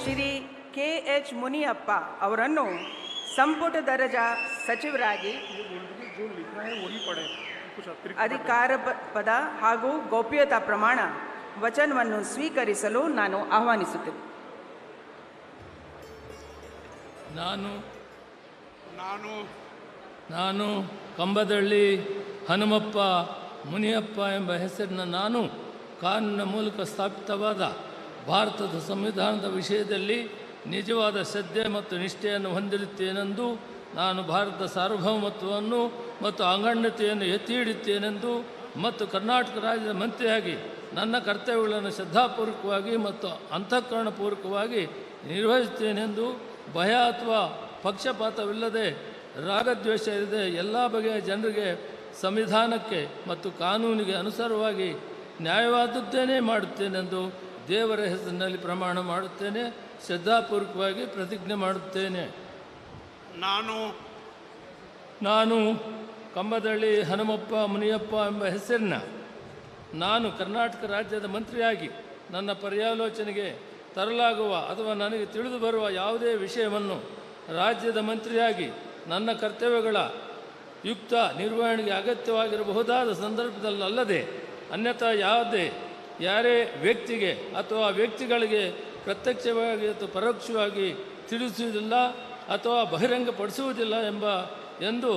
Shri KH Muniyappa ಅವರನ್ನು ಸಂಪುಟ ದರ್ಜಾ ಸಚಿವರಾಗಿ ಅಧಿಕಾರ ಪದ ಹಾಗೂ ಗೌಪ್ಯತಾ ಪ್ರಮಾಣ ವಚನವನ್ನು ಸ್ವೀಕರಿಸಲು ನಾನು ಆಹ್ವಾನಿಸುತ್ತೇನೆ. ನಾನು ಕಂಬದಳ್ಳಿ ಹನುಮಪ್ಪ ಮುನಿಯಪ್ಪ ಎಂಬ ಹೆಸರಿನ ನಾನು ಕಾನೂನಿನ ಮೂಲಕ ಸ್ಥಾಪಿತವಾದ ಭಾರತದ ಸಂವಿಧಾನದ ವಿಷಯದಲ್ಲಿ ನಿಜವಾದ ಶ್ರದ್ಧೆ ಮತ್ತು ನಿಷ್ಠೆಯನ್ನು ಹೊಂದಿರುತ್ತೇನೆಂದು, ನಾನು ಭಾರತದ ಸಾರ್ವಭೌಮತ್ವವನ್ನು ಮತ್ತು ಅಖಂಡತೆಯನ್ನು ಎತ್ತಿ ಹಿಡಿಯುತ್ತೇನೆಂದು ಮತ್ತು ಕರ್ನಾಟಕ ರಾಜ್ಯದ ಮಂತ್ರಿಯಾಗಿ ನನ್ನ ಕರ್ತವ್ಯಗಳನ್ನು ಶ್ರದ್ಧಾಪೂರ್ವಕವಾಗಿ ಮತ್ತು ಅಂತಃಕರಣಪೂರ್ವಕವಾಗಿ ನಿರ್ವಹಿಸುತ್ತೇನೆಂದು, ಭಯ ಅಥವಾ ಪಕ್ಷಪಾತವಿಲ್ಲದೆ ರಾಗದ್ವೇಷ ಇಲ್ಲದೆ ಎಲ್ಲ ಬಗೆಯ ಜನರಿಗೆ ಸಂವಿಧಾನಕ್ಕೆ ಮತ್ತು ಕಾನೂನಿಗೆ ಅನುಸಾರವಾಗಿ ನ್ಯಾಯವಾದದ್ದೇನೇ ಮಾಡುತ್ತೇನೆಂದು ದೇವರ ಹೆಸರಿನಲ್ಲಿ ಪ್ರಮಾಣ ಮಾಡುತ್ತೇನೆ. ಶ್ರದ್ಧಾಪೂರ್ವಕವಾಗಿ ಪ್ರತಿಜ್ಞೆ ಮಾಡುತ್ತೇನೆ. ನಾನು ಕಂಬದಳ್ಳಿ ಹನುಮಪ್ಪ ಮುನಿಯಪ್ಪ ಎಂಬ ಹೆಸರಿನ ನಾನು ಕರ್ನಾಟಕ ರಾಜ್ಯದ ಮಂತ್ರಿಯಾಗಿ ನನ್ನ ಪರ್ಯಾಲೋಚನೆಗೆ ತರಲಾಗುವ ಅಥವಾ ನನಗೆ ತಿಳಿದು ಬರುವ ಯಾವುದೇ ವಿಷಯವನ್ನು ರಾಜ್ಯದ ಮಂತ್ರಿಯಾಗಿ ನನ್ನ ಕರ್ತವ್ಯಗಳ ಯುಕ್ತ ನಿರ್ವಹಣೆಗೆ ಅಗತ್ಯವಾಗಿರಬಹುದಾದ ಸಂದರ್ಭದಲ್ಲದೆ ಅನ್ಯಥಾ ಯಾರೇ ವ್ಯಕ್ತಿಗೆ ಅಥವಾ ವ್ಯಕ್ತಿಗಳಿಗೆ ಪ್ರತ್ಯಕ್ಷವಾಗಿ ಅಥವಾ ಪರೋಕ್ಷವಾಗಿ ತಿಳಿಸುವುದಿಲ್ಲ ಅಥವಾ ಬಹಿರಂಗಪಡಿಸುವುದಿಲ್ಲ ಎಂದು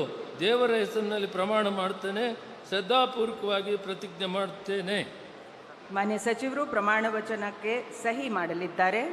ದೇವರ ಹೆಸರಿನಲ್ಲಿ ಪ್ರಮಾಣ ಮಾಡುತ್ತೇನೆ. ಶ್ರದ್ಧಾಪೂರ್ವಕವಾಗಿ ಪ್ರತಿಜ್ಞೆ ಮಾಡುತ್ತೇನೆ. ಮಾನ್ಯ ಸಚಿವರು ಪ್ರಮಾಣ ವಚನಕ್ಕೆ ಸಹಿ ಮಾಡಲಿದ್ದಾರೆ.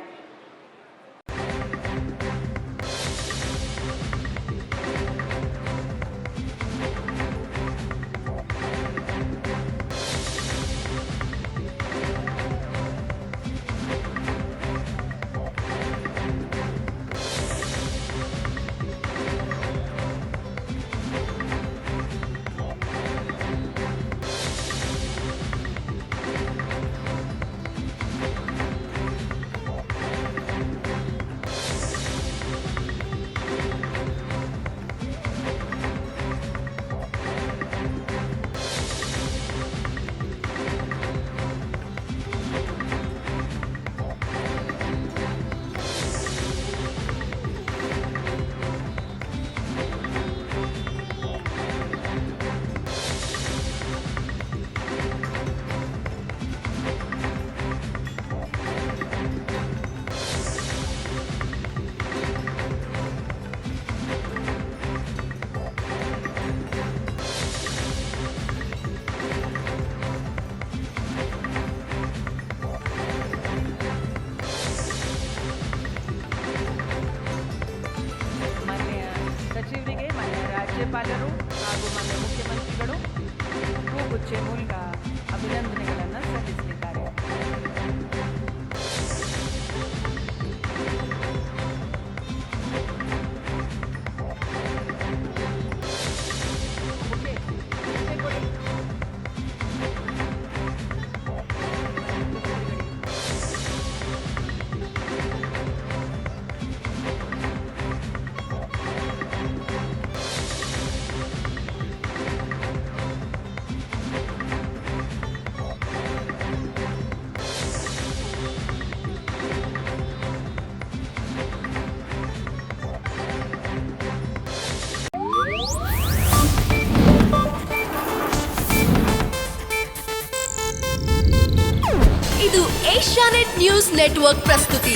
ಸಚಿವರಿಗೆ ಮಾನ್ಯ ರಾಜ್ಯಪಾಲರು ಹಾಗೂ ಮಾನ್ಯ ಮುಖ್ಯಮಂತ್ರಿಗಳು ಹೂಗುಚ್ಚೆ ಮೂಲಕ ಅಭಿನಂದನೆಗಳನ್ನು ಸಲ್ಲಿಸಲಿದ್ದಾರೆ. ಇದು ಏಷ್ಯಾನೆಟ್ ನ್ಯೂಸ್ ನೆಟ್ವರ್ಕ್ ಪ್ರಸ್ತುತಿ.